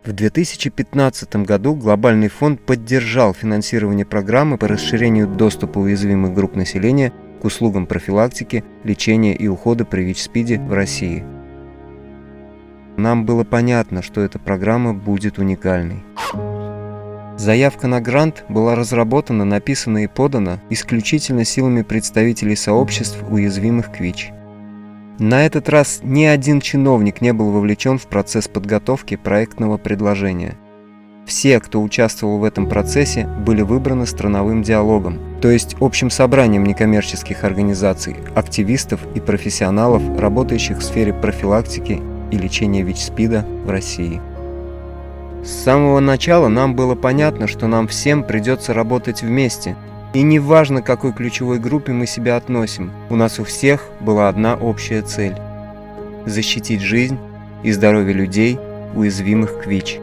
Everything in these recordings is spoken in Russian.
В 2015 году Глобальный фонд поддержал финансирование программы по расширению доступа уязвимых групп населения к услугам профилактики, лечения и ухода при ВИЧ-СПИДе в России. Нам было понятно, что эта программа будет уникальной. Заявка на грант была разработана, написана и подана исключительно силами представителей сообществ, уязвимых к ВИЧ. На этот раз ни один чиновник не был вовлечен в процесс подготовки проектного предложения. Все, кто участвовал в этом процессе, были выбраны страновым диалогом, то есть общим собранием некоммерческих организаций, активистов и профессионалов, работающих в сфере профилактики и лечения ВИЧ-СПИДа в России. С самого начала нам было понятно, что нам всем придется работать вместе, и неважно, к какой ключевой группе мы себя относим, у нас у всех была одна общая цель – защитить жизнь и здоровье людей, уязвимых к ВИЧ.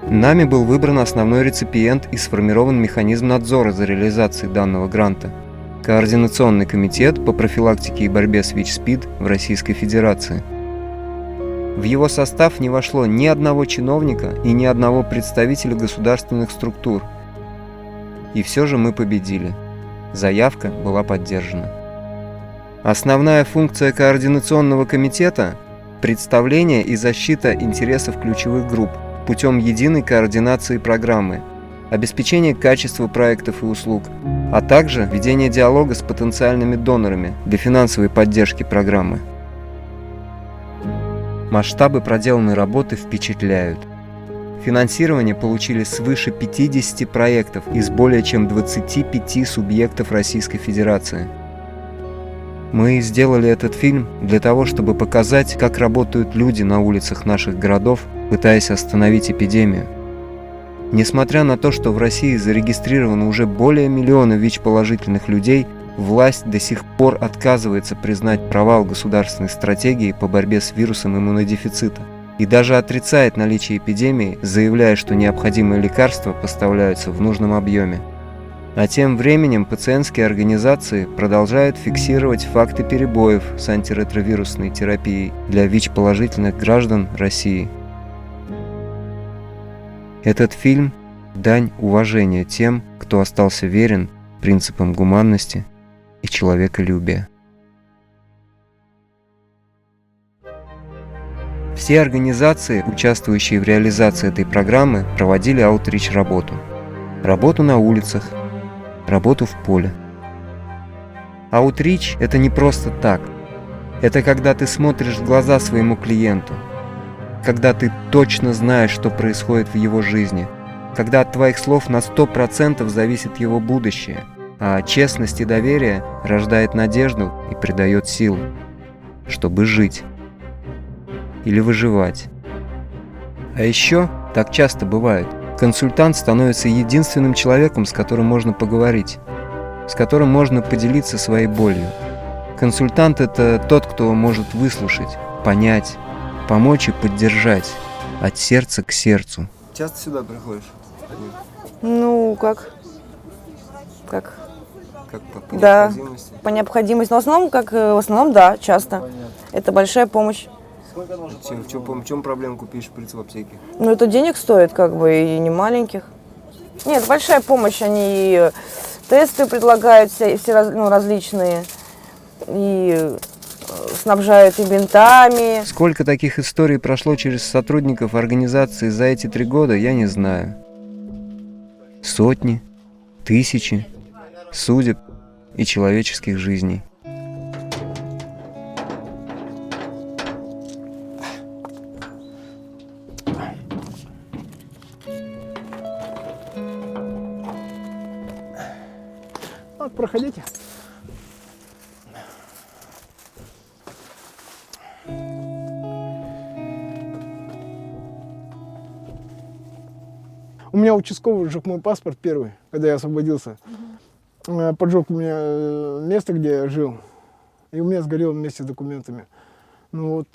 Нами был выбран основной реципиент и сформирован механизм надзора за реализацией данного гранта – Координационный комитет по профилактике и борьбе с ВИЧ-СПИД в Российской Федерации. В его состав не вошло ни одного чиновника и ни одного представителя государственных структур. И все же мы победили. Заявка была поддержана. Основная функция Координационного комитета – представление и защита интересов ключевых групп путем единой координации программы, обеспечение качества проектов и услуг, а также ведение диалога с потенциальными донорами для финансовой поддержки программы. Масштабы проделанной работы впечатляют. Финансирование получили свыше 50 проектов из более чем 25 субъектов Российской Федерации. Мы сделали этот фильм для того, чтобы показать, как работают люди на улицах наших городов, пытаясь остановить эпидемию. Несмотря на то, что в России зарегистрировано уже более миллиона ВИЧ-положительных людей, власть до сих пор отказывается признать провал государственной стратегии по борьбе с вирусом иммунодефицита и даже отрицает наличие эпидемии, заявляя, что необходимые лекарства поставляются в нужном объеме. А тем временем пациентские организации продолжают фиксировать факты перебоев с антиретровирусной терапией для ВИЧ-положительных граждан России. Этот фильм – дань уважения тем, кто остался верен принципам гуманности и человеколюбия. Все организации, участвующие в реализации этой программы, проводили аутрич-работу. Работу на улицах, работу в поле. Аутрич – это не просто так. Это когда ты смотришь в глаза своему клиенту, когда ты точно знаешь, что происходит в его жизни, когда от твоих слов на 100% зависит его будущее, а честность и доверие рождает надежду и придает силу, чтобы жить или выживать. А еще, так часто бывает, консультант становится единственным человеком, с которым можно поговорить, с которым можно поделиться своей болью. Консультант – это тот, кто может выслушать, понять, помочь и поддержать от сердца к сердцу. Часто сюда приходишь? Ну, как По да, необходимости? по необходимости. Но в основном, да, часто. Понятно. Это большая помощь. В чем проблема купить шприц в аптеке? Ну, это денег стоит, и не маленьких. Нет, большая помощь. Они и тесты предлагают все различные, и снабжают и бинтами. Сколько таких историй прошло через сотрудников организации за эти 3 года, я не знаю. Сотни, тысячи судеб и человеческих жизней. Вот, проходите. У меня участковый сжег мой паспорт первый, когда я освободился. Поджег у меня место, где я жил, и у меня сгорело вместе с документами. Ну вот,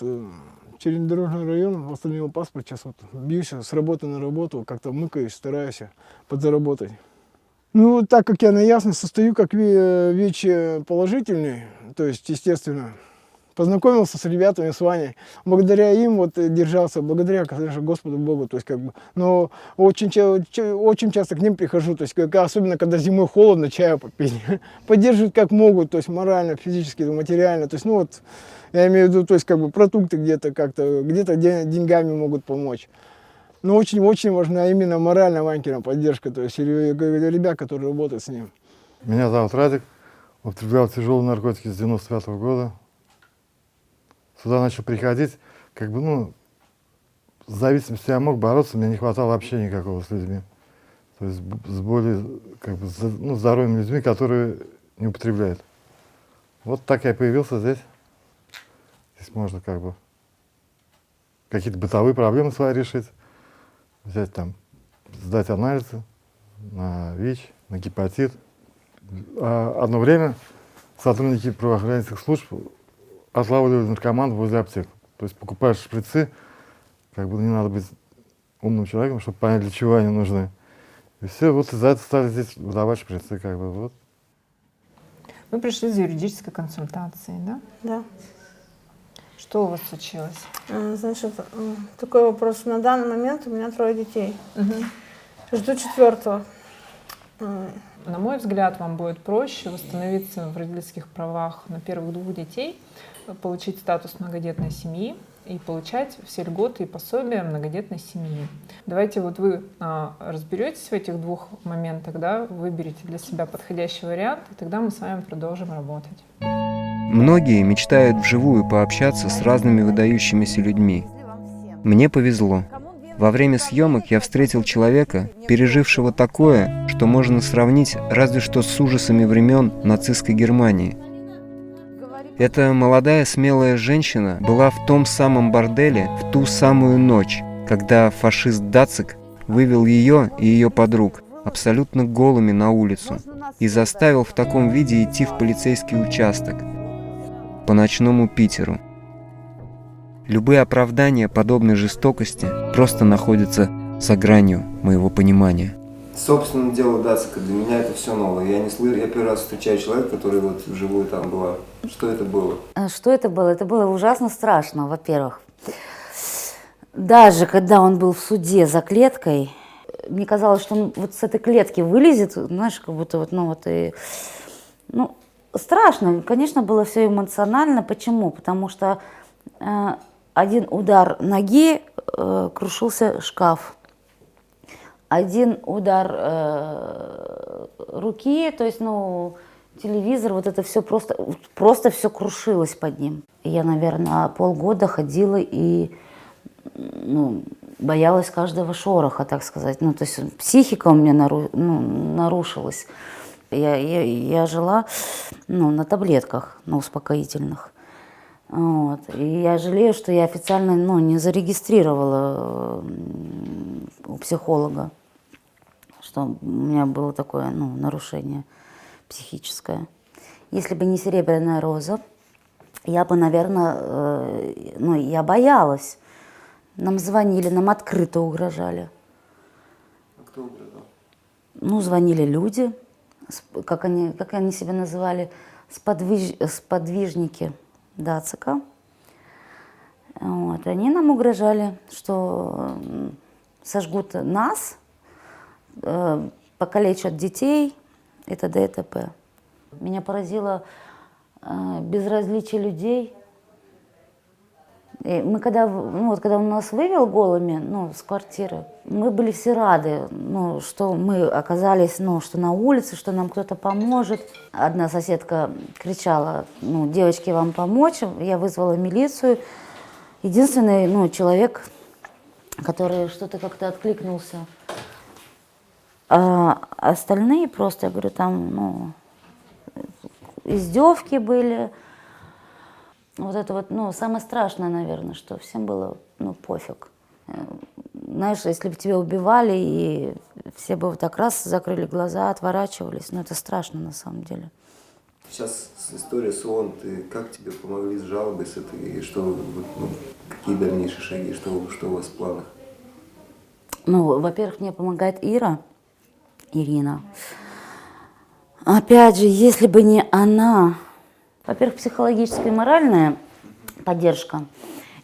через дорожный район восстановил паспорт, сейчас вот бьюсь с работы на работу, как-то мыкаюсь, стараюсь подзаработать. Ну, так как я на ясность состою как ВИЧ положительный, то есть, естественно, познакомился с ребятами, с Ваней. Благодаря им вот держался, благодаря, конечно, Господу Богу, то есть как бы. Но очень часто к ним прихожу, то есть особенно когда зимой холодно, чаю попить. Поддерживают как могут, то есть морально, физически, материально. То есть, ну вот, я имею в виду, то есть как бы продукты где-то как-то, где-то деньгами могут помочь. Но очень-очень важна именно моральная Ванькина поддержка, то есть ребят, которые работают с ним. Меня зовут Радик, употреблял тяжелые наркотики с 95-го года. Сюда начал приходить, как бы, ну, с зависимостью я мог бороться, мне не хватало общения никакого с людьми. То есть с более, как бы, ну, здоровыми людьми, которые не употребляют. Вот так я появился здесь. Здесь можно как бы какие-то бытовые проблемы свои решить. Взять там, сдать анализы на ВИЧ, на гепатит. А одно время сотрудники правоохранительных служб отлавливали наркоманов возле аптек. То есть покупаешь шприцы, как бы не надо быть умным человеком, чтобы понять, для чего они нужны. И все, вот из-за этого стали здесь выдавать шприцы, как бы, вот. Вы пришли за юридической консультацией, да? Да. Что у вас случилось? Значит, такой вопрос. На данный момент у меня 3 детей. Жду 4-го. На мой взгляд, вам будет проще восстановиться в родительских правах на первых 2 детей, получить статус многодетной семьи и получать все льготы и пособия многодетной семьи. Давайте вот вы разберетесь в этих 2 моментах, да, выберите для себя подходящий вариант, и тогда мы с вами продолжим работать. Многие мечтают вживую пообщаться с разными выдающимися людьми. Мне повезло. Во время съемок я встретил человека, пережившего такое, что можно сравнить разве что с ужасами времен нацистской Германии. Эта молодая смелая женщина была в том самом борделе в ту самую ночь, когда фашист Дацик вывел ее и ее подруг абсолютно голыми на улицу и заставил в таком виде идти в полицейский участок по ночному Питеру. Любые оправдания подобной жестокости просто находятся за гранью моего понимания. Собственно, дело Дацика, для меня это все новое. Я первый раз встречаю человека, который вот вживую там была. Что это было? Что это было? Это было ужасно страшно, во-первых. Даже когда он был в суде за клеткой, мне казалось, что он вот с этой клетки вылезет, знаешь, как будто вот, страшно. Конечно, было все эмоционально. Почему? Потому что один удар ноги, крушился шкаф. Один удар руки, то есть, телевизор, вот это все просто все крушилось под ним. Я, наверное, полгода ходила и, боялась каждого шороха, так сказать. То есть психика у меня нарушилась. Я жила, на таблетках, на успокоительных. Вот. И я жалею, что я официально, не зарегистрировала у психолога, что у меня было такое, нарушение психическое. Если бы не серебряная роза, я бы, наверное, я боялась. Нам звонили, нам открыто угрожали. А кто угрожал? Звонили люди, как они себя называли, сподвижники Дацика. Вот. Они нам угрожали, что сожгут нас, покалечат детей и т.д. и т.п. Меня поразило безразличие людей. И мы когда он нас вывел голыми, с квартиры, мы были все рады, что мы оказались, что на улице, что нам кто-то поможет. Одна соседка кричала, девочки, вам помочь? Я вызвала милицию. Единственный, человек, который что-то как-то откликнулся. А остальные просто, я говорю, там, издевки были. Вот это самое страшное, наверное, что всем было, пофиг. Знаешь, если бы тебя убивали, и все бы вот так раз закрыли глаза, отворачивались, это страшно на самом деле. Сейчас история с ООН, как тебе помогли с жалобой, с этой, и что, какие дальнейшие шаги, что у вас в планах? Во-первых, мне помогает Ирина. Опять же, если бы не она, во-первых, психологическое и моральное поддержка.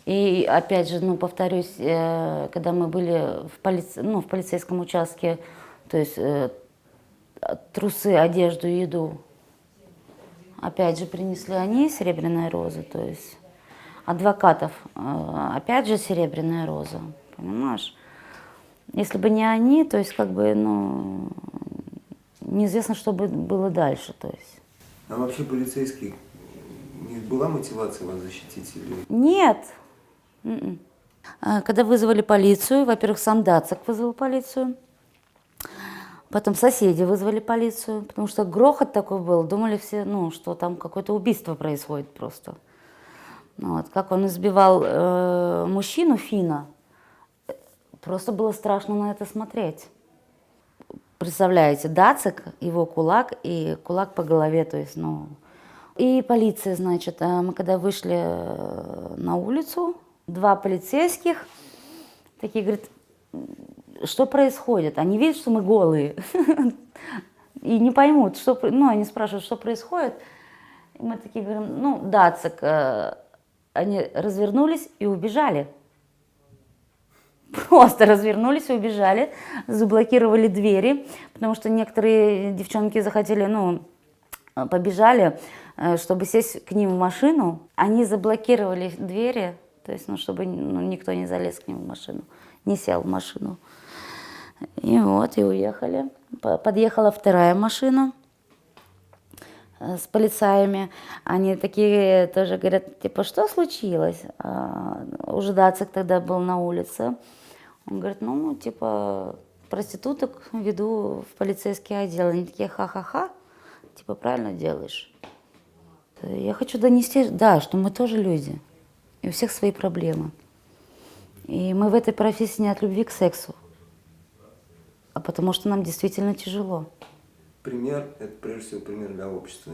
И опять же, ну, повторюсь, когда мы были в полицейском участке, то есть трусы, одежду, еду, опять же, принесли они серебряная роза, то есть адвокатов, опять же, серебряная роза, понимаешь? Если бы не они, то есть, как бы, ну, неизвестно, что бы было дальше, то есть. А вообще полицейский, у них была мотивация вас защитить или... Нет. Когда вызвали полицию, во-первых, сам Дацик вызвал полицию, потом соседи вызвали полицию, потому что грохот такой был, думали все, ну, что там какое-то убийство происходит просто. Вот. Как он избивал мужчину, Фина, просто было страшно на это смотреть. Представляете, Дацик, его кулак и кулак по голове, то есть, ну... И полиция, значит, мы когда вышли на улицу, 2 полицейских, такие говорят, что происходит? Они видят, что мы голые, и не поймут, что... Ну, они спрашивают, что происходит. И мы такие говорим, ну, Дацик, они развернулись и убежали. Просто развернулись и убежали, заблокировали двери, потому что некоторые девчонки захотели, ну, побежали, чтобы сесть к ним в машину. Они заблокировали двери, то есть, ну, чтобы никто не залез к ним в машину, не сел в машину. И вот, и уехали. Подъехала 2-я машина с полицаями. Они такие тоже говорят, типа, что случилось? Уже Дацик тогда был на улице. Он говорит, ну, типа, проституток веду в полицейский отдел. Они такие, ха-ха-ха, типа, правильно делаешь. Я хочу донести, да, что мы тоже люди. И у всех свои проблемы. И мы в этой профессии не от любви к сексу, а потому что нам действительно тяжело. Пример – это прежде всего пример для общества,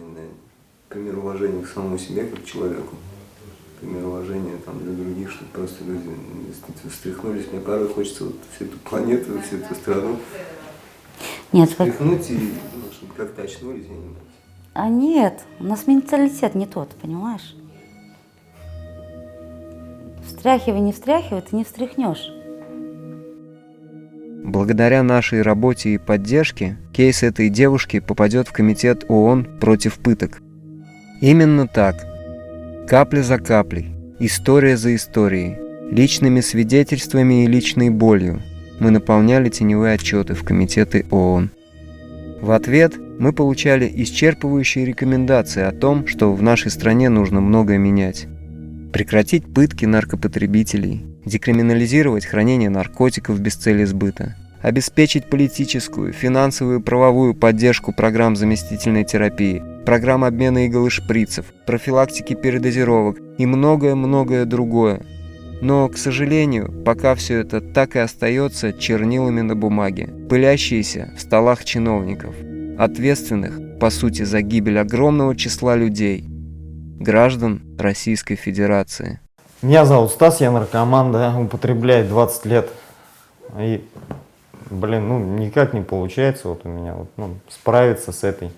пример уважения к самому себе, как к человеку. Пример уважения там, для других, чтобы просто люди встряхнулись. Мне порой хочется вот всю эту планету, всю эту страну встряхнуть и чтобы как-то очнулись. А нет, у нас менталитет не тот, понимаешь? Встряхивай, не встряхивай, ты не встряхнешь. Благодаря нашей работе и поддержке кейс этой девушки попадет в комитет ООН против пыток. Именно так. Капля за каплей, история за историей, личными свидетельствами и личной болью мы наполняли теневые отчеты в комитеты ООН. В ответ мы получали исчерпывающие рекомендации о том, что в нашей стране нужно многое менять. Прекратить пытки наркопотребителей, декриминализировать хранение наркотиков без цели сбыта, обеспечить политическую, финансовую и правовую поддержку программ заместительной терапии, программ обмена игл и шприцев, профилактики передозировок и многое-многое другое. Но, к сожалению, пока все это так и остается чернилами на бумаге, пылящиеся в столах чиновников, ответственных, по сути, за гибель огромного числа людей, граждан Российской Федерации. Меня зовут Стас, я наркоман, да, употребляю 20 лет. И, блин, ну никак не получается вот у меня вот, ну, справиться с этой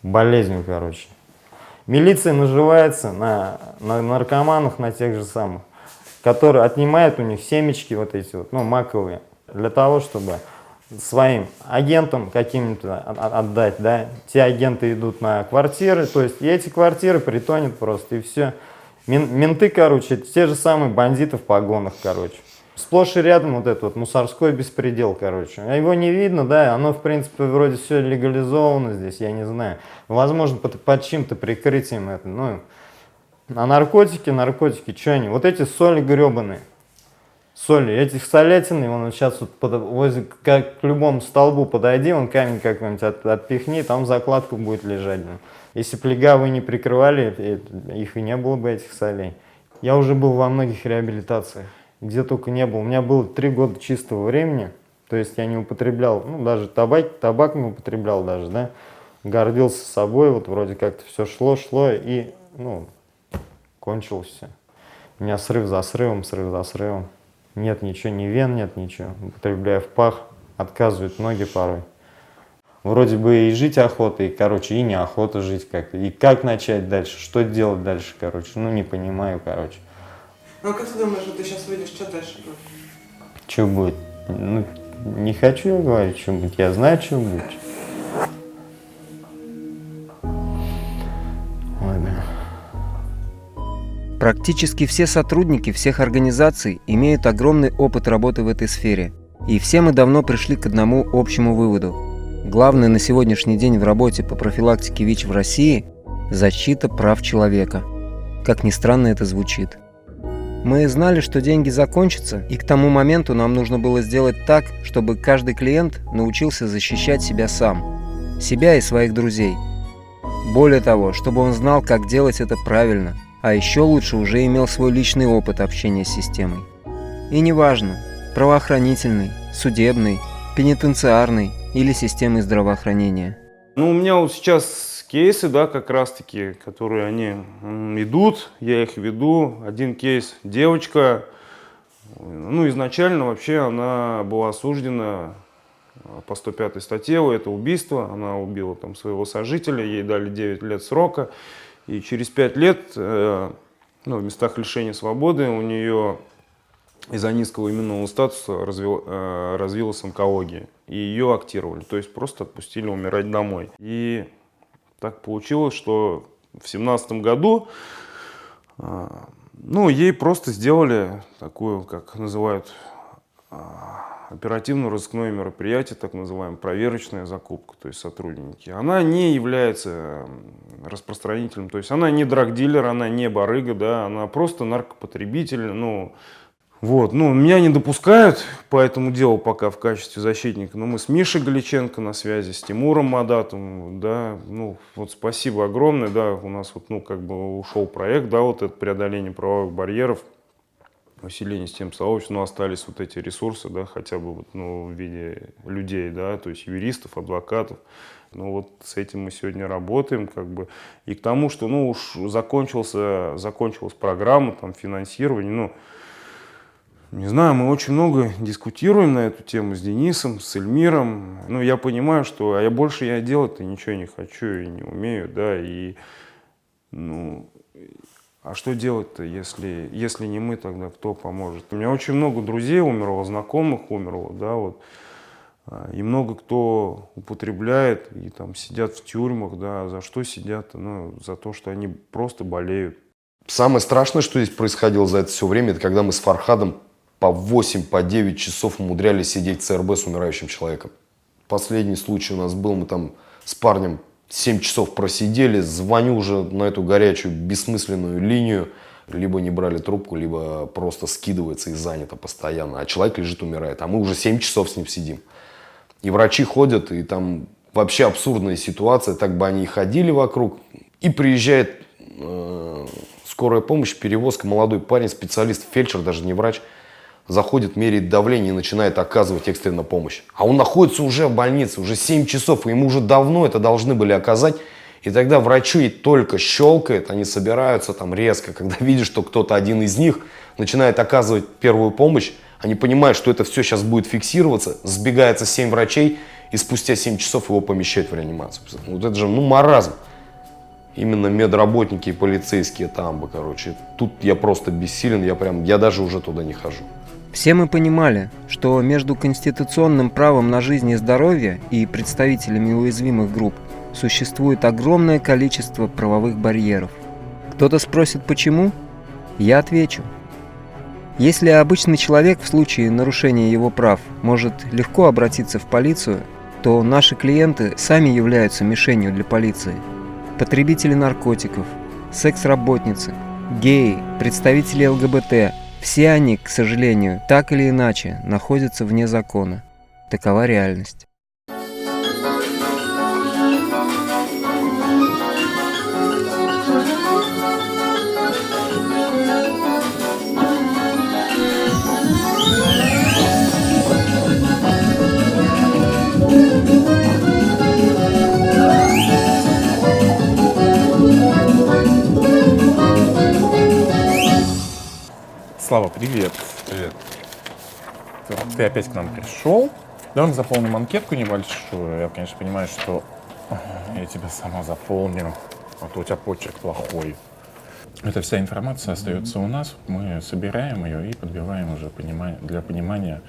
болезнью, короче. Милиция наживается на наркоманах, на тех же самых, которые отнимают у них семечки вот эти вот, ну, маковые, для того, чтобы своим агентам каким-то отдать, да. Те агенты идут на квартиры, то есть и эти квартиры притонет просто, и все. Менты, короче, это те же самые бандиты в погонах, короче. Сплошь и рядом вот этот вот мусорской беспредел, короче. Его не видно, да, оно, в принципе, вроде все легализовано здесь, я не знаю. Возможно, под чьим-то прикрытием это, ну. А наркотики, что они? Вот эти соли гребаные. Соли, этих солятины, он сейчас вот возле, как к любому столбу подойди, он камень какой-нибудь отпихни, там закладка будет лежать. Если б легавые не прикрывали, их и не было бы, этих солей. Я уже был во многих реабилитациях, где только не был. У меня было 3 года чистого времени, то есть я не употреблял, ну даже табак не употреблял даже, да. Гордился собой, вот вроде как-то все шло и, ну, кончилось все. У меня срыв за срывом. Нет ничего, ни вен, нет ничего. Употребляю в пах, отказывают ноги порой. Вроде бы и жить охота, и, короче, и неохота жить как-то. И как начать дальше, что делать дальше, короче. Ну, не понимаю, короче. Ну, а как ты думаешь, вот ты сейчас выйдешь, что дальше будет? Что будет? Ну, не хочу я говорить, что будет. Я знаю, что будет. Ладно. Практически все сотрудники всех организаций имеют огромный опыт работы в этой сфере. И все мы давно пришли к одному общему выводу. Главное на сегодняшний день в работе по профилактике ВИЧ в России – защита прав человека. Как ни странно это звучит. Мы знали, что деньги закончатся, и к тому моменту нам нужно было сделать так, чтобы каждый клиент научился защищать себя сам. Себя и своих друзей. Более того, чтобы он знал, как делать это правильно, а еще лучше уже имел свой личный опыт общения с системой. И неважно, правоохранительный, судебный, пенитенциарный или системой здравоохранения. Ну, у меня вот сейчас кейсы, да, как раз-таки, которые они идут, я их веду. Один кейс – девочка, ну, изначально вообще она была осуждена по 105 статье, это убийство, она убила там своего сожителя, ей дали 9 лет срока, и через 5 лет, ну, в местах лишения свободы у нее из-за низкого именного статуса развилась онкология, и ее актировали, то есть просто отпустили умирать домой. И так получилось, что в 2017 году, ну, ей просто сделали такую, как называют, оперативно-розыскное мероприятие, так называемая проверочная закупка, то есть сотрудники. Она не является распространителем, то есть она не драгдилер, она не барыга, да, она просто наркопотребитель, ну, вот, ну, меня не допускают по этому делу пока в качестве защитника, но мы с Мишей Галиченко на связи, с Тимуром Мадатовым, да, ну, вот спасибо огромное, да, у нас вот, ну, как бы ушел проект, да, вот это преодоление правовых барьеров, усиление систем сообществ, но остались вот эти ресурсы, да, хотя бы вот, ну, в виде людей, да, то есть юристов, адвокатов. Ну вот с этим мы сегодня работаем, как бы, и к тому, что, ну, уж закончилась программа, там, финансирования, ну, не знаю, мы очень много дискутируем на эту тему с Денисом, с Эльмиром. Ну, я понимаю, что больше я делать-то ничего не хочу и не умею, да, и, ну, а что делать-то, если не мы, тогда кто поможет? У меня очень много друзей умерло, знакомых умерло, да, вот, и много кто употребляет и там сидят в тюрьмах, да, за что сидят? Ну, за то, что они просто болеют. Самое страшное, что здесь происходило за это все время, это когда мы с Фархадом по 8, по 9 часов умудрялись сидеть в ЦРБ с умирающим человеком. Последний случай у нас был, мы там с парнем 7 часов просидели, звоню уже на эту горячую бессмысленную линию, либо не брали трубку, либо просто скидывается и занято постоянно, а человек лежит, умирает, а мы уже 7 часов с ним сидим. И врачи ходят, и там вообще абсурдная ситуация, так бы они и ходили вокруг, и приезжает скорая помощь, перевозка, молодой парень, специалист, фельдшер, даже не врач, заходит, меряет давление и начинает оказывать экстренную помощь. А он находится уже в больнице, уже 7 часов, и ему уже давно это должны были оказать. И тогда врачи только щелкает, они собираются там резко, когда видят, что кто-то один из них начинает оказывать первую помощь, они понимают, что это все сейчас будет фиксироваться, сбегается 7 врачей, и спустя 7 часов его помещают в реанимацию. Вот это же, ну, маразм. Именно медработники и полицейские там бы, короче. Тут я просто бессилен, я даже уже туда не хожу. Все мы понимали, что между конституционным правом на жизнь и здоровье и представителями уязвимых групп существует огромное количество правовых барьеров. Кто-то спросит, почему? Я отвечу. Если обычный человек в случае нарушения его прав может легко обратиться в полицию, то наши клиенты сами являются мишенью для полиции. Потребители наркотиков, секс-работницы, геи, представители ЛГБТ – все они, к сожалению, так или иначе находятся вне закона. Такова реальность. Слава, привет. Привет. Ты опять к нам пришел. Давай мы заполним анкетку небольшую. Я, конечно, понимаю, что я тебя сама заполню, а то у тебя почерк плохой. Эта вся информация остается у нас, мы собираем ее и подбиваем уже для понимания,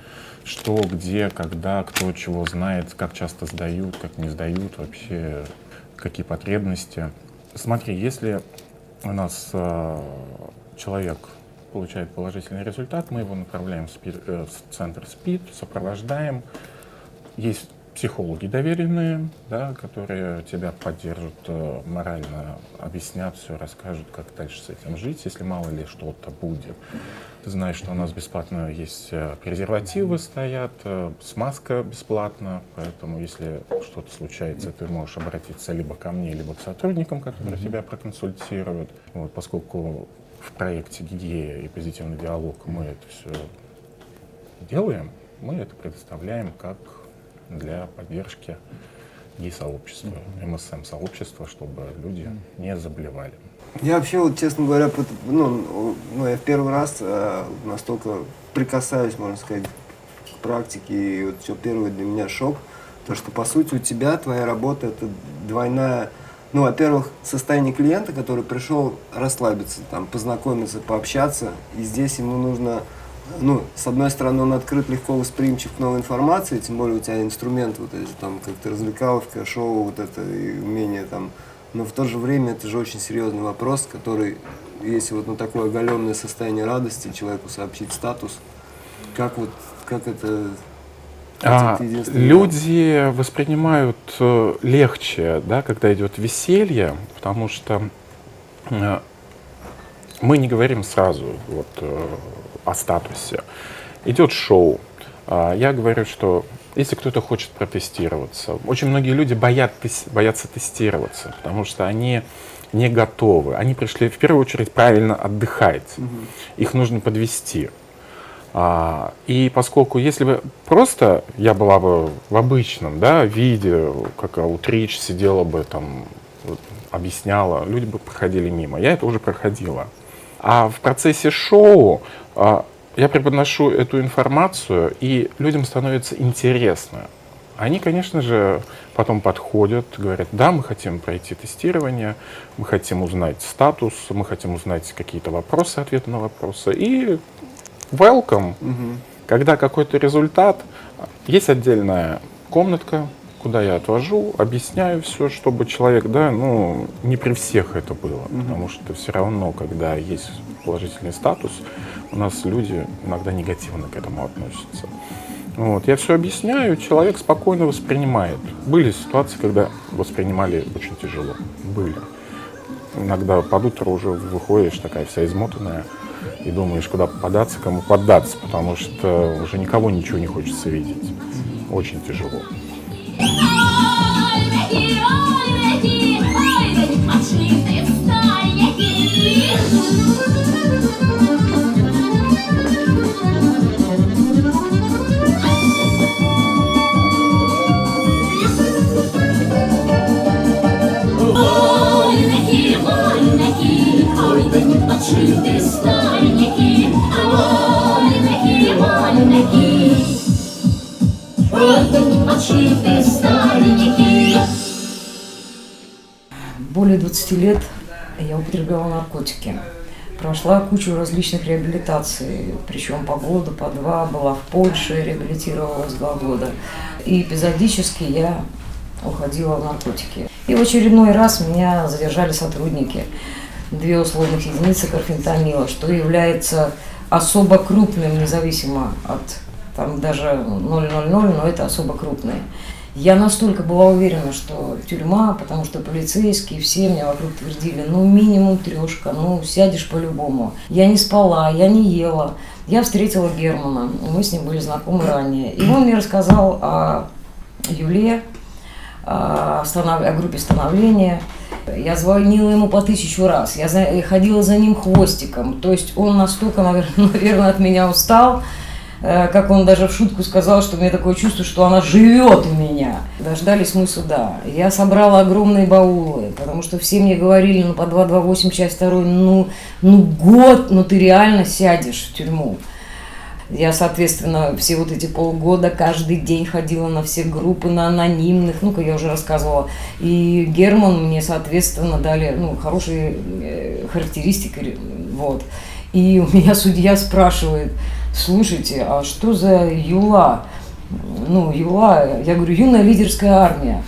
что, где, когда, кто чего знает, как часто сдают, как не сдают, вообще какие потребности. Смотри, если у нас человек получает положительный результат, мы его направляем в центр СПИД, сопровождаем. Есть психологи доверенные, да, которые тебя поддержат морально, объяснят все, расскажут, как дальше с этим жить, если мало ли что-то будет. Ты знаешь, что у нас бесплатно есть презервативы стоят, смазка бесплатна, поэтому если что-то случается, ты можешь обратиться либо ко мне, либо к сотрудникам, которые тебя проконсультируют. Вот, поскольку в проекте «Гигея» и «Позитивный диалог» мы это все делаем, мы это предоставляем как для поддержки гей-сообщества, МСМ-сообщества, чтобы люди не заболевали. Я вообще, вот, честно говоря, я в первый раз настолько прикасаюсь, можно сказать, к практике, и вот все первый для меня шок, то, что, по сути, у тебя твоя работа — это двойная, во-первых, состояние клиента, который пришел расслабиться, там, познакомиться, пообщаться, и здесь ему нужно... с одной стороны, он открыт, легко восприимчив к новой информации, тем более у тебя инструмент, вот эти, там, как-то развлекаловка, шоу, вот это, и умение, там, но в то же время это же очень серьезный вопрос, который, если вот на такое оголенное состояние радости человеку сообщить статус, как это... Люди воспринимают легче, да, когда идет веселье, потому что мы не говорим сразу о статусе. Идет шоу. Я говорю, что если кто-то хочет протестироваться, очень многие люди боятся тестироваться, потому что они не готовы. Они пришли в первую очередь правильно отдыхать. Их нужно подвести. И поскольку если бы просто я была бы в обычном, да, виде, как Аутрич сидела бы там, объясняла, люди бы проходили мимо. Я это уже проходила. А в процессе шоу я преподношу эту информацию, и людям становится интересно. Они, конечно же, потом подходят, говорят: да, мы хотим пройти тестирование, мы хотим узнать статус, мы хотим узнать какие-то вопросы, ответы на вопросы. И welcome. Когда какой-то результат, есть отдельная комнатка, куда я отвожу, объясняю все, чтобы человек, не при всех это было, потому что все равно, когда есть положительный статус, у нас люди иногда негативно к этому относятся. Я все объясняю, человек спокойно воспринимает. Были ситуации, когда воспринимали очень тяжело. Были. Иногда под утро уже выходишь такая вся измотанная и думаешь, куда податься, кому поддаться, потому что уже никого ничего не хочется видеть. Очень тяжело. Более 20 лет я употребляла наркотики. Прошла кучу различных реабилитаций, причем по году, по два, была в Польше, реабилитировалась 2 года. И эпизодически я уходила в наркотики. И в очередной раз меня задержали сотрудники. 2 условных единицы карфентанила, что является особо крупным, независимо от там даже 0,00, но это особо крупные. Я настолько была уверена, что тюрьма, потому что полицейские, все мне вокруг твердили: минимум 3, сядешь по-любому. Я не спала, я не ела. Я встретила Германа, мы с ним были знакомы ранее. И он мне рассказал о Юле, о группе становления. Я звонила ему по 1000 раз, я ходила за ним хвостиком. То есть он настолько, наверное, от меня устал, как он даже в шутку сказал, что у меня такое чувство, что она живет у меня. Дождались мы суда. Я собрала огромные баулы, потому что все мне говорили: по 228, часть 2, год, ты реально сядешь в тюрьму. Я, соответственно, все вот эти полгода каждый день ходила на все группы, на анонимных, ну, как я уже рассказывала. И Герман мне, соответственно, дали, ну, хорошие характеристики, вот. И у меня судья спрашивает: слушайте, а что за ЮЛА? Ну, ЮЛА, я говорю, юная лидерская армия.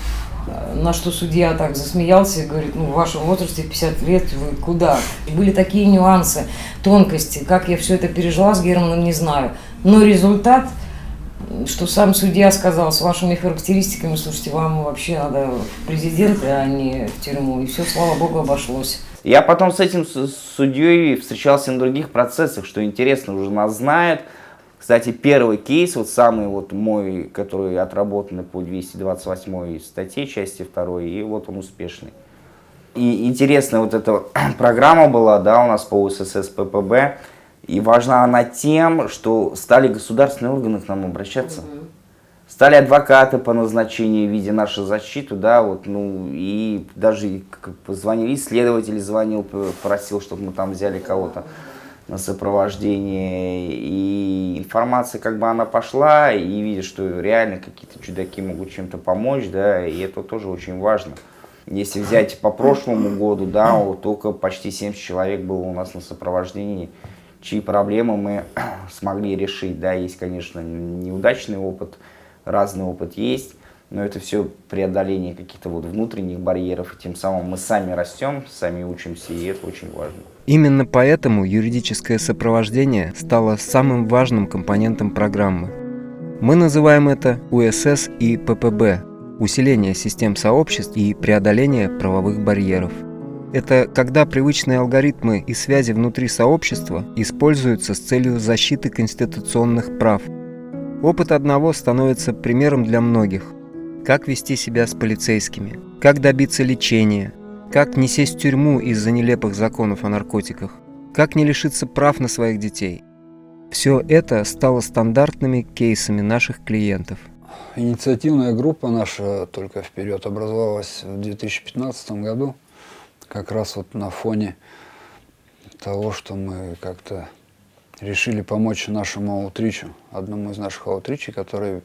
На что судья так засмеялся и говорит: ну, в вашем возрасте 50 лет, вы куда? И были такие нюансы, тонкости, как я все это пережила с Германом, не знаю. Но результат, что сам судья сказал: с вашими характеристиками, слушайте, вам вообще надо в президенты, а не в тюрьму. И все, слава богу, обошлось. Я потом с этим судьей встречался на других процессах, что интересно, уже нас знают. Кстати, первый кейс, вот самый вот мой, который отработанный по 228 статье, части 2, и вот он успешный. И интересная вот эта программа была, да, у нас по УСС ППБ, и важна она тем, что стали государственные органы к нам обращаться. Стали адвокаты по назначению в виде нашей защиты, да, вот, ну, и даже позвонили, следователь звонил, просил, чтобы мы там взяли кого-то на сопровождение, и информация как бы она пошла, и видишь, что реально какие-то чудаки могут чем-то помочь, да, и это тоже очень важно. Если взять по прошлому году, да, вот только почти 70 человек было у нас на сопровождении, чьи проблемы мы смогли решить, да, есть, конечно, неудачный опыт, разный опыт есть, но это все преодоление каких-то вот внутренних барьеров, и тем самым мы сами растем, сами учимся, и это очень важно. Именно поэтому юридическое сопровождение стало самым важным компонентом программы. Мы называем это УСС и ППБ – усиление систем сообществ и преодоление правовых барьеров. Это когда привычные алгоритмы и связи внутри сообщества используются с целью защиты конституционных прав. Опыт одного становится примером для многих. Как вести себя с полицейскими, как добиться лечения, как не сесть в тюрьму из-за нелепых законов о наркотиках, как не лишиться прав на своих детей. Все это стало стандартными кейсами наших клиентов. Инициативная группа наша «Только вперед» образовалась в 2015 году, как раз вот на фоне того, что мы как-то решили помочь нашему аутричу, одному из наших аутричей, который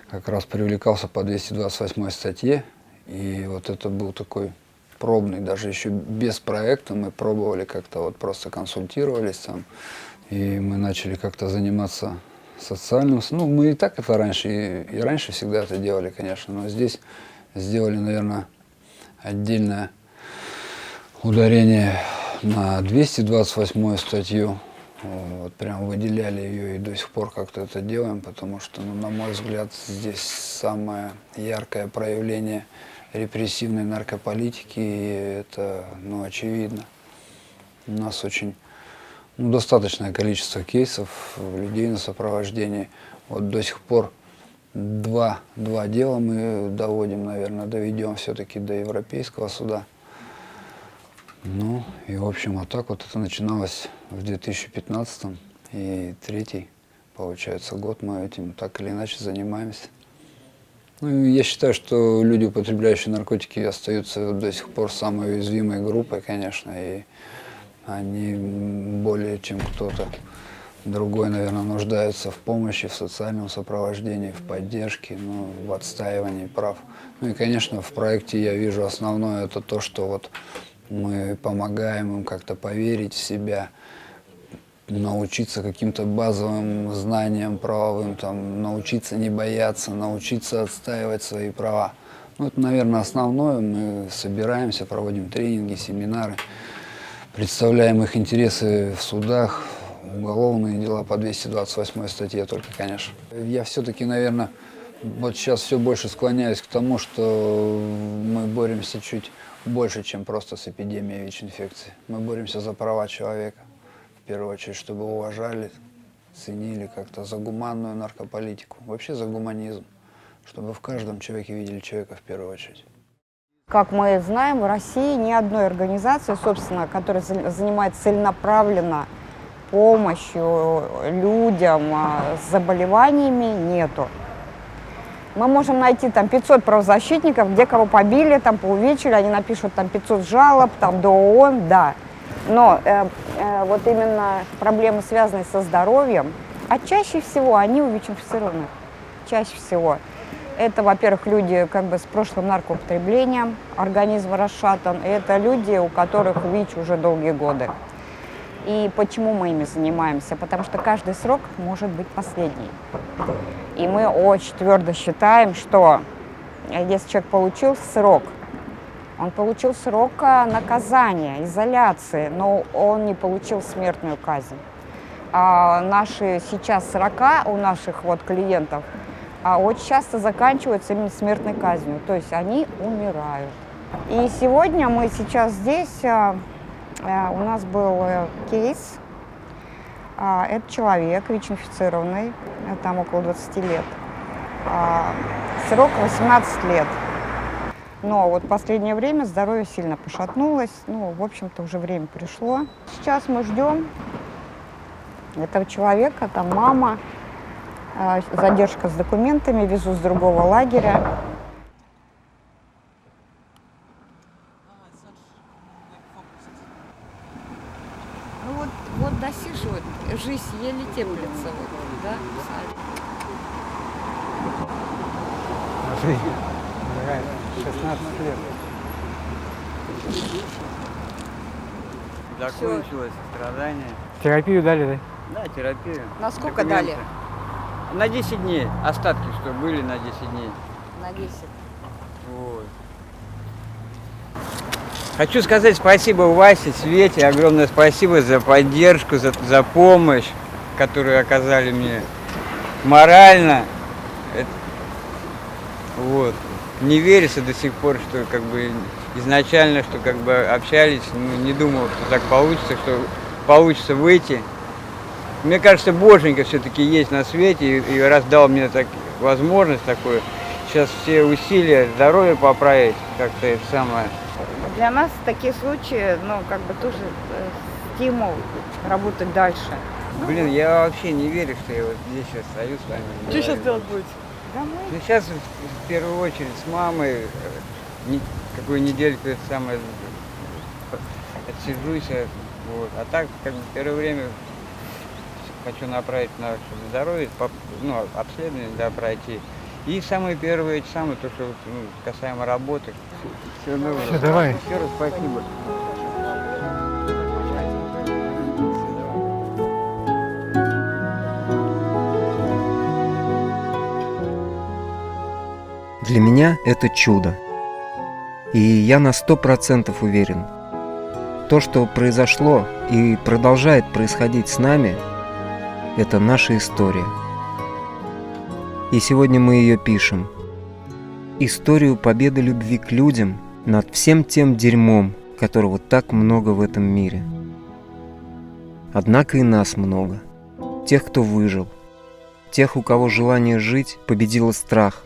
как раз привлекался по 228 статье. И вот это был такой пробный, даже еще без проекта мы пробовали как-то, вот просто консультировались там, и мы начали как-то заниматься социальным. Ну, мы и так это раньше, и раньше всегда это делали, конечно, но здесь сделали, наверное, отдельное ударение на 228 статью. Вот, прям выделяли ее и до сих пор как-то это делаем, потому что, ну, на мой взгляд, здесь самое яркое проявление репрессивной наркополитики, и это, ну, очевидно. У нас очень, ну, достаточное количество кейсов, людей на сопровождении. Вот до сих пор два дела мы доводим, наверное, доведем все-таки до Европейского суда. Ну, и, в общем, вот так вот это начиналось в 2015-м, и третий, получается, год мы этим так или иначе занимаемся. Ну, я считаю, что люди, употребляющие наркотики, остаются до сих пор самой уязвимой группой, конечно, и они более чем кто-то другой, наверное, нуждаются в помощи, в социальном сопровождении, в поддержке, ну, в отстаивании прав. Ну и, конечно, в проекте я вижу основное это то, что вот мы помогаем им как-то поверить в себя, научиться каким-то базовым знаниям правовым, там, научиться не бояться, научиться отстаивать свои права. Ну, это, наверное, основное. Мы собираемся, проводим тренинги, семинары, представляем их интересы в судах, уголовные дела по 228 статье только, конечно. Я все-таки, наверное, вот сейчас все больше склоняюсь к тому, что мы боремся чуть больше, чем просто с эпидемией ВИЧ-инфекции. Мы боремся за права человека, в первую очередь, чтобы уважали, ценили как-то за гуманную наркополитику, вообще за гуманизм, чтобы в каждом человеке видели человека в первую очередь. Как мы знаем, в России ни одной организации, собственно, которая занимается целенаправленно помощью людям с заболеваниями, нету. Мы можем найти там 500 правозащитников, где кого побили, там поувечили, они напишут там 500 жалоб, там до ООН, да. Но вот именно проблемы, связанные со здоровьем, А чаще всего они у ВИЧ-инфицированных. Чаще всего. Это, во-первых, люди как бы с прошлым наркоупотреблением, организм расшатан. И это люди, у которых ВИЧ уже долгие годы. И почему мы ими занимаемся? Потому что каждый срок может быть последний. И мы очень твердо считаем, что если человек получил срок, он получил срок наказания, изоляции, но он не получил смертную казнь. А наши сейчас 40 у наших вот клиентов очень часто заканчиваются именно смертной казнью, то есть они умирают. И сегодня мы сейчас здесь, у нас был кейс, это человек ВИЧ-инфицированный, там около 20 лет, срок 18 лет. Но вот в последнее время здоровье сильно пошатнулось, ну, в общем-то, уже время пришло. Сейчас мы ждем этого человека, там мама, задержка с документами, везу с другого лагеря. Ну вот досиживают, жизнь еле теплится, вот, да? Жизнь, дорогая, 16 лет. Закончилось страдание. Терапию дали, да? Да, терапию. На сколько Документы. дали? На 10 дней. Остатки, что были на 10 дней. На 10. Вот. Хочу сказать спасибо Васе, Свете, огромное спасибо за поддержку, за помощь, которую оказали мне морально. Вот. Не верится до сих пор, что как бы изначально, что как бы общались, ну, не думал, что так получится, что получится выйти. Мне кажется, Боженька все-таки есть на свете, и раз дал мне возможность такую, сейчас все усилия здоровье поправить, как-то это самое. Для нас такие случаи, ну, как бы тоже стимул работать дальше. Блин, я вообще не верю, что я вот здесь сейчас стою с вами. Что сейчас делать будете? Ну, сейчас в первую очередь с мамой какую недельку это самое отсижусь, вот. А так, как бы, в первое время хочу направить на здоровье, ну, обследование, да, пройти. И самое первое, то, что касаемо работы. Все, давай. Еще раз спасибо. Для меня это чудо. И я на 100% уверен. То, что произошло и продолжает происходить с нами, это наша история. И сегодня мы ее пишем. Историю победы любви к людям над всем тем дерьмом, которого так много в этом мире. Однако и нас много. Тех, кто выжил. Тех, у кого желание жить победило страх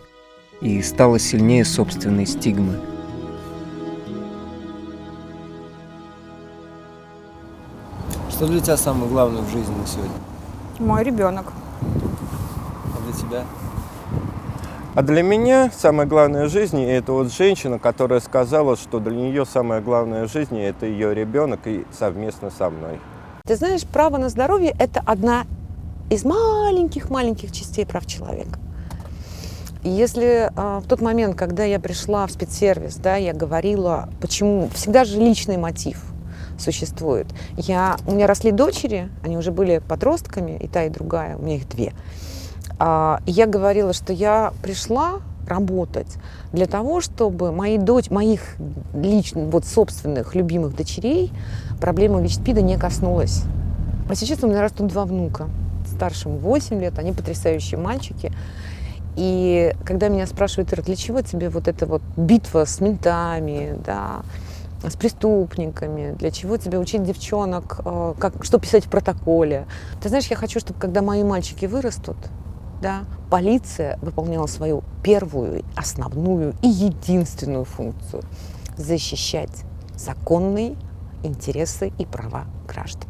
и стало сильнее собственной стигмы. Что для тебя самое главное в жизни на сегодня? Мой ребенок. А для тебя? А для меня самое главное в жизни – это вот женщина, которая сказала, что для нее самое главное в жизни – это ее ребенок и совместно со мной. Ты знаешь, право на здоровье – это одна из маленьких-маленьких частей прав человека. И если в тот момент, когда я пришла в спецсервис, да, я говорила, почему, всегда же личный мотив существует. У меня росли дочери, они уже были подростками, и та, и другая, у меня их 2. И я говорила, что я пришла работать для того, чтобы моих личных, вот собственных любимых дочерей проблема ВИЧ-СПИДа не коснулась. А сейчас у меня растут 2 внука. Старшему 8 лет, они потрясающие мальчики. И когда меня спрашивают, Ира, для чего тебе вот эта вот битва с ментами, да, с преступниками, для чего тебе учить девчонок, что писать в протоколе? Ты знаешь, я хочу, чтобы когда мои мальчики вырастут, да, полиция выполняла свою первую, основную и единственную функцию – защищать законные интересы и права граждан.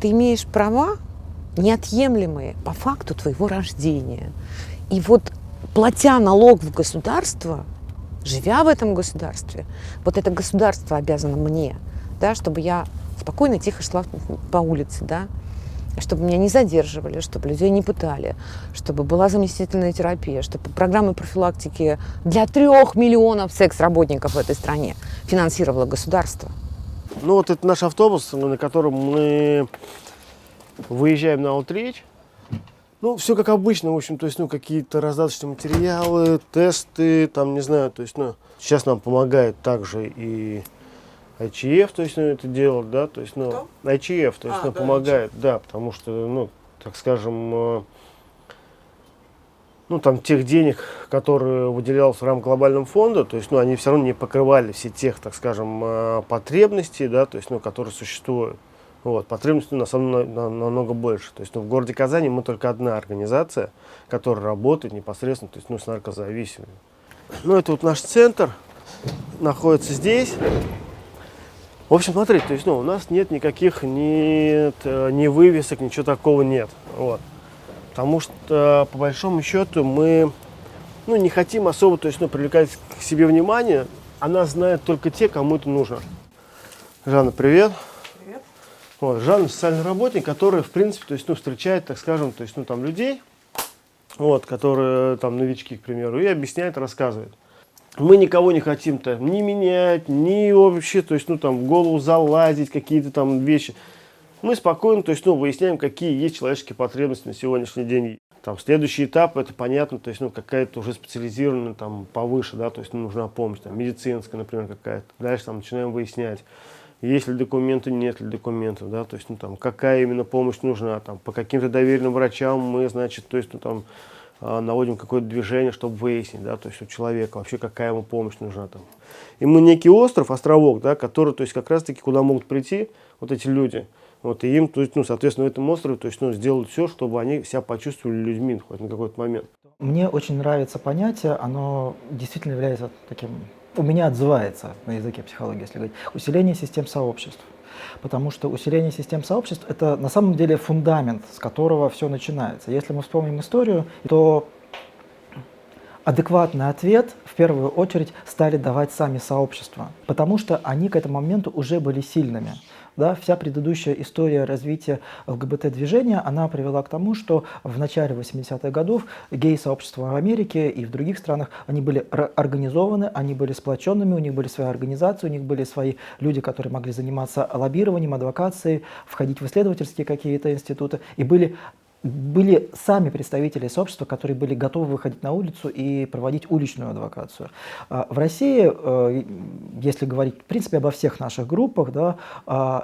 Ты имеешь права, неотъемлемые по факту твоего рождения. И вот, платя налог в государство, живя в этом государстве, вот это государство обязано мне, да, чтобы я спокойно, тихо шла по улице, да, чтобы меня не задерживали, чтобы людей не пытали, чтобы была заместительная терапия, чтобы программы профилактики для 3 миллионов секс-работников в этой стране финансировало государство. Ну вот это наш автобус, на котором мы выезжаем на аутрич. Ну, все как обычно, в общем, то есть, ну, какие-то раздаточные материалы, тесты, там, не знаю, то есть, ну, сейчас нам помогает также и ICF, то есть, ну, это делать, да, то есть, ну, ICF, то есть, ну, да, помогает, да, потому что, ну, так скажем, ну, там, тех денег, которые выделялось в рамках глобального фонда, то есть, ну, они все равно не покрывали все тех, так скажем, потребностей, да, то есть, ну, которые существуют. Вот, потребностей на самом деле намного больше. То есть, ну, в городе Казани мы только одна организация, которая работает непосредственно, то есть, ну, с наркозависимыми. Ну, это вот наш центр, находится здесь. В общем, смотрите, то есть, ну, у нас нет никаких ни вывесок, ничего такого нет. Вот. Потому что, по большому счету, мы, ну, не хотим особо, то есть, ну, привлекать к себе внимание. Она знает только те, кому это нужно. Жанна, привет. Вот, Жанна социальный работник, который, в принципе, то есть, ну, встречает, так скажем, то есть, ну, там, людей, вот, которые там новички, к примеру, и объясняет, рассказывает. Мы никого не хотим-то ни менять, ни вообще, то есть, ну, там, в голову залазить, какие-то там вещи. Мы спокойно, то есть, ну, выясняем, какие есть человеческие потребности на сегодняшний день. Там, следующий этап, это понятно, то есть, ну, какая-то уже специализированная, там, повыше, да, то есть, ну, нужна помощь, там, медицинская, например, какая-то. Дальше там начинаем выяснять, есть ли документы, нет ли документов, да, то есть, ну, там, какая именно помощь нужна, там, по каким-то доверенным врачам мы, значит, то есть, ну, там, наводим какое-то движение, чтобы выяснить, да, то есть, у человека вообще какая ему помощь нужна, там. И мы некий остров, островок, да, который, то есть, как раз-таки, куда могут прийти вот эти люди, вот, и им, то есть, ну, соответственно, в этом острове, то есть, ну, сделать все, чтобы они себя почувствовали людьми хоть на какой-то момент. Мне очень нравится понятие, оно действительно является таким, у меня отзывается на языке психологии, если говорить, усиление систем сообществ. Потому что усиление систем сообществ – это на самом деле фундамент, с которого все начинается. Если мы вспомним историю, то адекватный ответ в первую очередь стали давать сами сообщества, потому что они к этому моменту уже были сильными. Да, вся предыдущая история развития ЛГБТ-движения, она привела к тому, что в начале 80-х годов гей-сообщества в Америке и в других странах, они были организованы, они были сплоченными, у них были свои организации, у них были свои люди, которые могли заниматься лоббированием, адвокацией, входить в исследовательские какие-то институты, и были сами представители сообщества, которые были готовы выходить на улицу и проводить уличную адвокацию. В России, если говорить в принципе обо всех наших группах, да,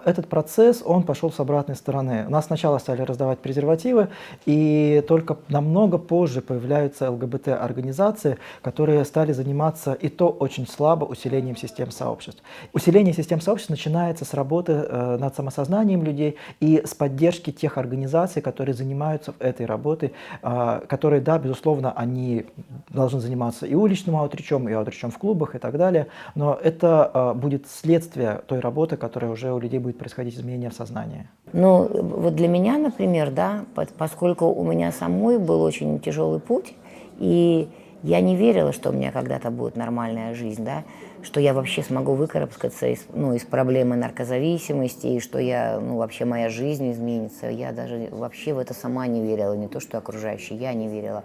этот процесс, он пошел с обратной стороны. У нас сначала стали раздавать презервативы, и только намного позже появляются ЛГБТ-организации, которые стали заниматься, и то очень слабо, усилением систем сообществ. Усиление систем сообществ начинается с работы над самосознанием людей и с поддержки тех организаций, которые занимаются этой работой, которые, да, безусловно, они должны заниматься и уличным аутричом, и аутричом в клубах и так далее, но это будет следствие той работы, которая уже у людей будет происходить, изменения в сознании. Ну, вот для меня, например, да, поскольку у меня самой был очень тяжелый путь, и я не верила, что у меня когда-то будет нормальная жизнь, да, что я вообще смогу выкарабкаться из проблемы наркозависимости, и что вообще моя жизнь изменится. Я даже вообще в это сама не верила, не то, что окружающие, я не верила.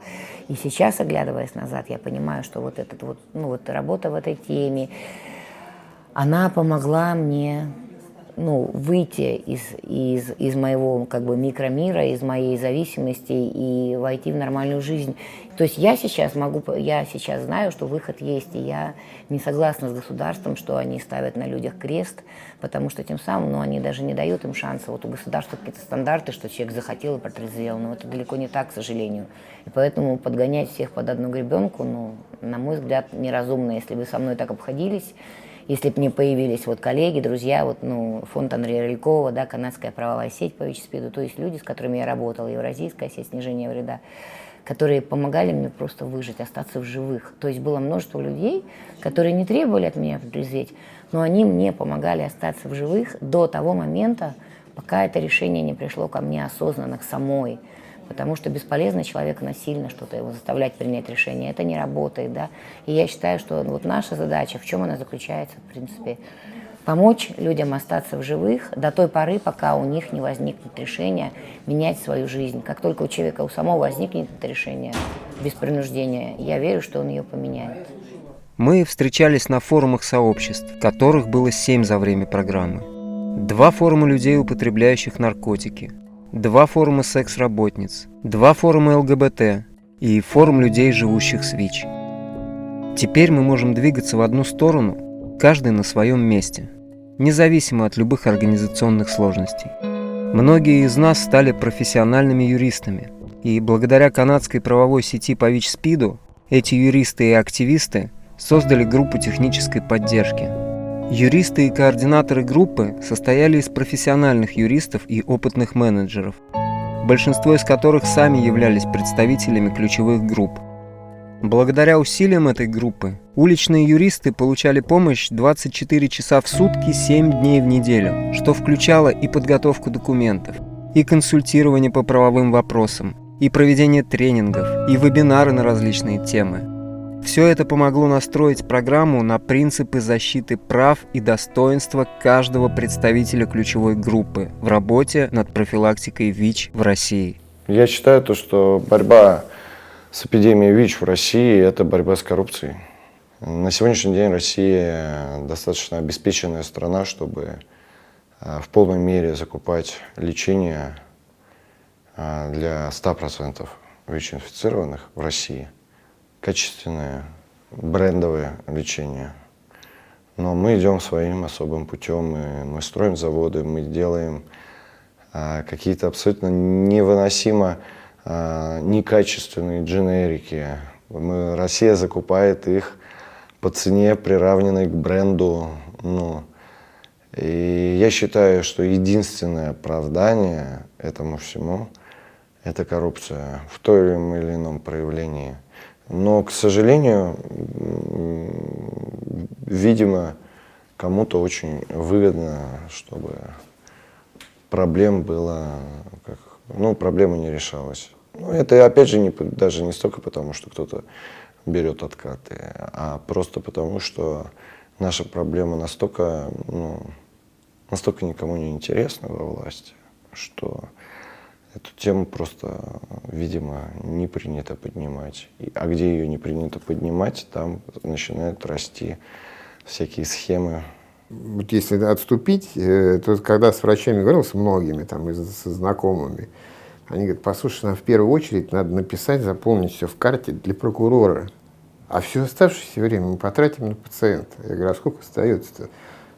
И сейчас, оглядываясь назад, я понимаю, что вот эта работа в этой теме, она помогла мне выйти из моего микромира, из моей зависимости и войти в нормальную жизнь. То есть я сейчас знаю, что выход есть, и я не согласна с государством, что они ставят на людях крест, потому что тем самым, они даже не дают им шанса. Вот у государства какие-то стандарты, что человек захотел и протрезвел, но это далеко не так, к сожалению. И поэтому подгонять всех под одну гребенку, на мой взгляд, неразумно. Если бы со мной так обходились, если бы не появились коллеги, друзья, фонд Андрея Рылькова, да, канадская правовая сеть по ВИЧ-СПИДу, то есть люди, с которыми я работала, Евразийская сеть снижения вреда, которые помогали мне просто выжить, остаться в живых. То есть было множество людей, которые не требовали от меня протрезветь, но они мне помогали остаться в живых до того момента, пока это решение не пришло ко мне осознанно, к самой. Потому что бесполезно человека насильно что-то его заставлять принять решение. Это не работает, да. И я считаю, что наша задача, в чем она заключается, в принципе, помочь людям остаться в живых до той поры, пока у них не возникнет решение менять свою жизнь. Как только у человека у самого возникнет это решение без принуждения, я верю, что он ее поменяет. Мы встречались на форумах сообществ, которых было 7 за время программы. 2 форума людей, употребляющих наркотики, 2 форума секс-работниц, 2 форума ЛГБТ и форум людей, живущих с ВИЧ. Теперь мы можем двигаться в одну сторону, каждый на своем месте, независимо от любых организационных сложностей. Многие из нас стали профессиональными юристами, и благодаря канадской правовой сети по ВИЧ-СПИДу эти юристы и активисты создали группу технической поддержки. Юристы и координаторы группы состояли из профессиональных юристов и опытных менеджеров, большинство из которых сами являлись представителями ключевых групп. Благодаря усилиям этой группы уличные юристы получали помощь 24 часа в сутки, 7 дней в неделю, что включало и подготовку документов, и консультирование по правовым вопросам, и проведение тренингов, и вебинары на различные темы. Все это помогло настроить программу на принципы защиты прав и достоинства каждого представителя ключевой группы в работе над профилактикой ВИЧ в России. Я считаю, что борьба с эпидемией ВИЧ в России – это борьба с коррупцией. На сегодняшний день Россия достаточно обеспеченная страна, чтобы в полной мере закупать лечение для 100% ВИЧ-инфицированных в России. Качественное, брендовое лечение. Но мы идем своим особым путем, мы строим заводы, мы делаем какие-то абсолютно невыносимо некачественные дженерики. Россия закупает их по цене, приравненной к бренду. И я считаю, что единственное оправдание этому всему – это коррупция в том или ином проявлении. Но, к сожалению, видимо, кому-то очень выгодно, чтобы проблем было, проблема не решалась. Это, опять же, даже не столько потому, что кто-то берет откаты, а просто потому, что наша проблема настолько никому не интересна во власти, что эту тему просто, видимо, не принято поднимать. А где ее не принято поднимать, там начинают расти всякие схемы. Вот если отступить, то когда с врачами говорил, с многими, со знакомыми, они говорят: послушай, нам в первую очередь надо написать, заполнить все в карте для прокурора, а все оставшееся время мы потратим на пациента. Я говорю: а сколько остается-то?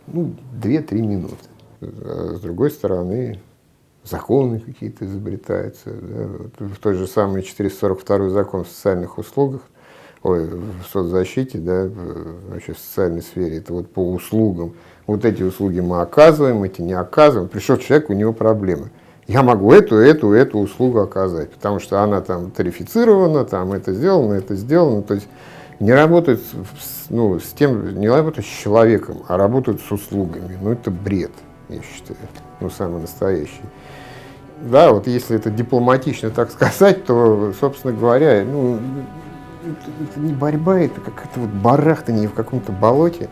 2-3 минуты. А с другой стороны, законы какие-то изобретаются. Да? В той же самой 442 закон в социальных услугах, в соцзащите, да, вообще в социальной сфере, это вот по услугам. Вот эти услуги мы оказываем, эти не оказываем. Пришел человек, у него проблемы. Я могу эту услугу оказать, потому что она там тарифицирована, там это сделано. То есть не работают не работают с человеком, а работают с услугами. Это бред, я считаю, самый настоящий. Да, вот если это дипломатично так сказать, то, собственно говоря, это не борьба, это какая-то барахтание в каком-то болоте,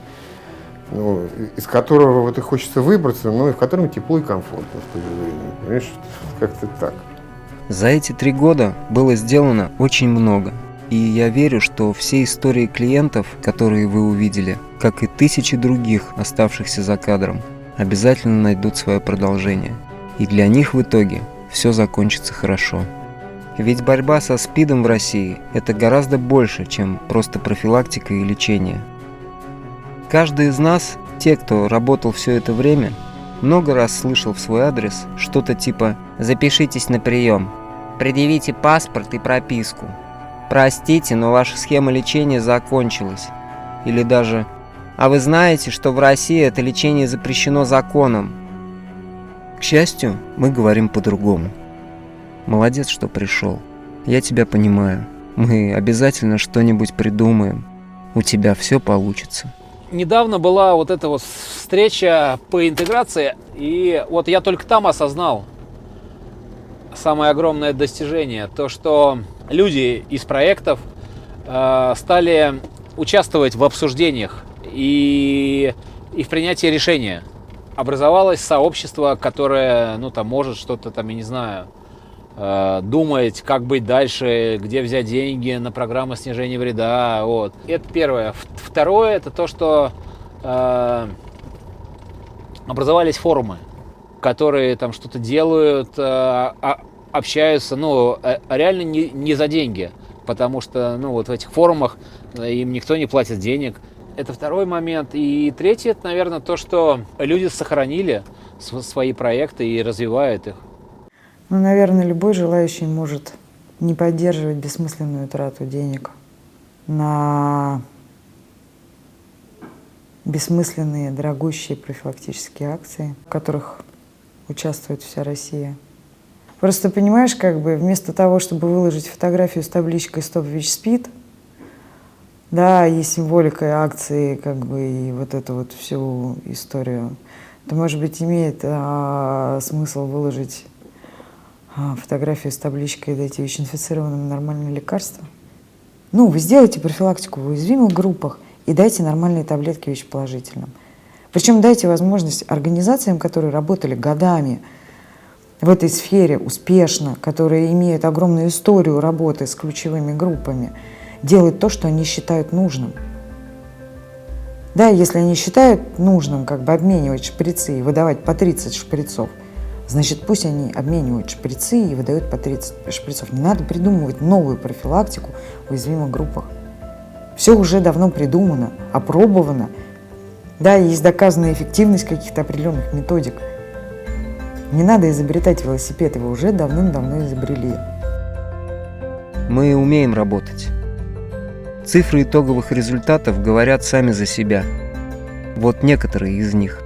из которого и хочется выбраться, и в котором тепло и комфортно, в то же время. Понимаешь, как-то так. За эти 3 года было сделано очень много. И я верю, что все истории клиентов, которые вы увидели, как и тысячи других, оставшихся за кадром, обязательно найдут свое продолжение. И для них в итоге все закончится хорошо. Ведь борьба со СПИДом в России – это гораздо больше, чем просто профилактика и лечение. Каждый из нас, те, кто работал все это время, много раз слышал в свой адрес что-то типа «запишитесь на прием», «предъявите паспорт и прописку», «простите, но ваша схема лечения закончилась», или даже «а вы знаете, что в России это лечение запрещено законом». К счастью, мы говорим по-другому. Молодец, что пришел. Я тебя понимаю. Мы обязательно что-нибудь придумаем. У тебя все получится. Недавно была вот эта вот встреча по интеграции, и вот я только там осознал самое огромное достижение. То, что люди из проектов стали участвовать в обсуждениях. И и в принятии решения. Образовалось сообщество, которое, ну, там, может что-то там, я не знаю, думать, как быть дальше, где взять деньги на программу снижения вреда. Вот. Это первое. Второе, это то, что образовались форумы, которые там что-то делают, общаются, ну, реально не за деньги, потому что, ну, вот в этих форумах им никто не платит денег. Это второй момент. И третий, это, наверное, то, что люди сохранили свои проекты и развивают их. Ну, наверное, любой желающий может не поддерживать бессмысленную трату денег на бессмысленные, дорогущие профилактические акции, в которых участвует вся Россия. Просто понимаешь, как бы вместо того, чтобы выложить фотографию с табличкой «Stop ВИЧ-СПИД», да, и символикой акции, как бы, и вот эту вот всю историю, то, может быть, имеет смысл выложить фотографию с табличкой «Дайте ВИЧ-инфицированным нормальные лекарства». Ну, вы сделайте профилактику в уязвимых группах и дайте нормальные таблетки ВИЧ-положительным. Причем дайте возможность организациям, которые работали годами в этой сфере успешно, которые имеют огромную историю работы с ключевыми группами, делать то, что они считают нужным. Да, если они считают нужным как бы обменивать шприцы и выдавать по 30 шприцов, значит, пусть они обменивают шприцы и выдают по 30 шприцов. Не надо придумывать новую профилактику в уязвимых группах. Все уже давно придумано, опробовано. Да, есть доказанная эффективность каких-то определенных методик. Не надо изобретать велосипед, его уже давным-давно изобрели. Мы умеем работать. Цифры итоговых результатов говорят сами за себя. Вот некоторые из них.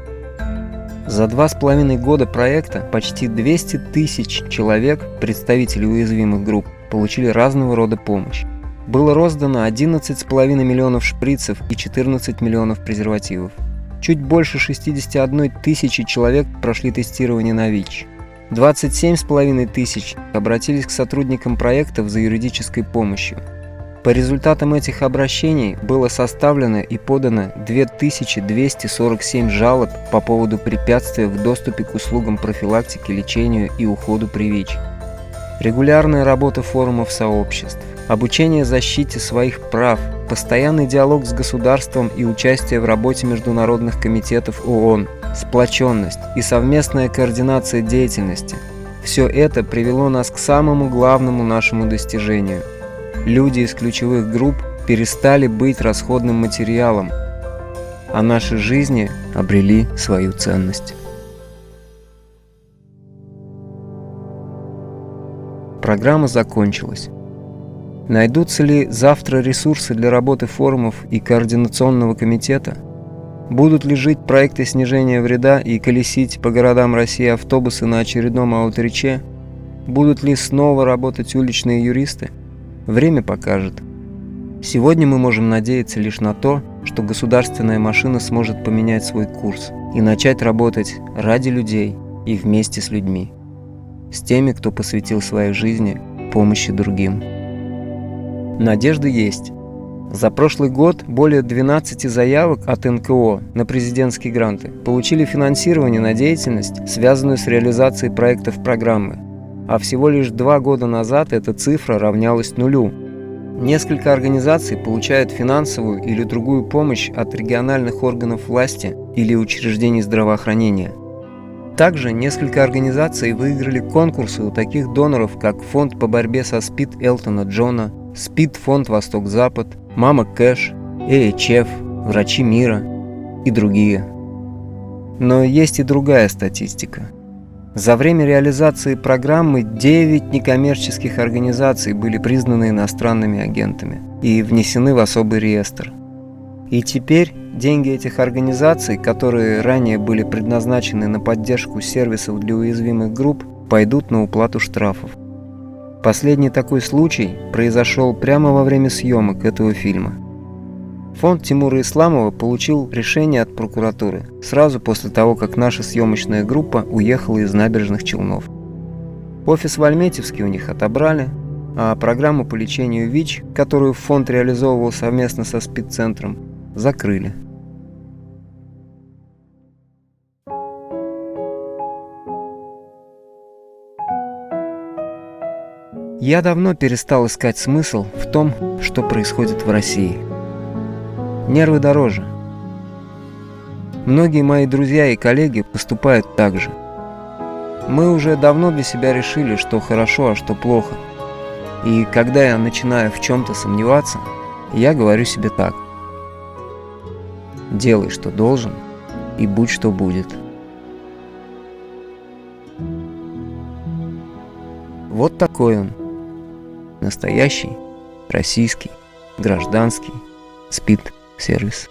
За 2,5 года проекта почти 200 тысяч человек, представителей уязвимых групп, получили разного рода помощь. Было роздано 11,5 миллионов шприцев и 14 миллионов презервативов. Чуть больше 61 тысячи человек прошли тестирование на ВИЧ. 27,5 тысяч обратились к сотрудникам проектов за юридической помощью. По результатам этих обращений было составлено и подано 2247 жалоб по поводу препятствия в доступе к услугам профилактики, лечению и уходу при ВИЧ. Регулярная работа форумов сообществ, обучение защите своих прав, постоянный диалог с государством и участие в работе международных комитетов ООН, сплоченность и совместная координация деятельности – все это привело нас к самому главному нашему достижению. Люди из ключевых групп перестали быть расходным материалом, а наши жизни обрели свою ценность. Программа закончилась. Найдутся ли завтра ресурсы для работы форумов и координационного комитета? Будут ли жить проекты снижения вреда и колесить по городам России автобусы на очередном аутрече? Будут ли снова работать уличные юристы? Время покажет. Сегодня мы можем надеяться лишь на то, что государственная машина сможет поменять свой курс и начать работать ради людей и вместе с людьми, с теми, кто посвятил своей жизни помощи другим. Надежда есть. За прошлый год более 12 заявок от НКО на президентские гранты получили финансирование на деятельность, связанную с реализацией проектов программы. А всего лишь 2 года назад эта цифра равнялась нулю. Несколько организаций получают финансовую или другую помощь от региональных органов власти или учреждений здравоохранения. Также несколько организаций выиграли конкурсы у таких доноров, как Фонд по борьбе со СПИД Элтона Джона, СПИД-фонд Восток-Запад, Мама Кэш, ЭЭЧФ, Врачи мира и другие. Но есть и другая статистика. За время реализации программы 9 некоммерческих организаций были признаны иностранными агентами и внесены в особый реестр. И теперь деньги этих организаций, которые ранее были предназначены на поддержку сервисов для уязвимых групп, пойдут на уплату штрафов. Последний такой случай произошел прямо во время съемок этого фильма. Фонд Тимура Исламова получил решение от прокуратуры сразу после того, как наша съемочная группа уехала из Набережных Челнов. Офис в Альметьевске у них отобрали, а программу по лечению ВИЧ, которую фонд реализовывал совместно со СПИД-центром, закрыли. Я давно перестал искать смысл в том, что происходит в России. Нервы дороже. Многие мои друзья и коллеги поступают так же. Мы уже давно для себя решили, что хорошо, а что плохо. И когда я начинаю в чем-то сомневаться, я говорю себе так: делай, что должен, и будь, что будет. Вот такой он. Настоящий, российский, гражданский СПИД-сервис.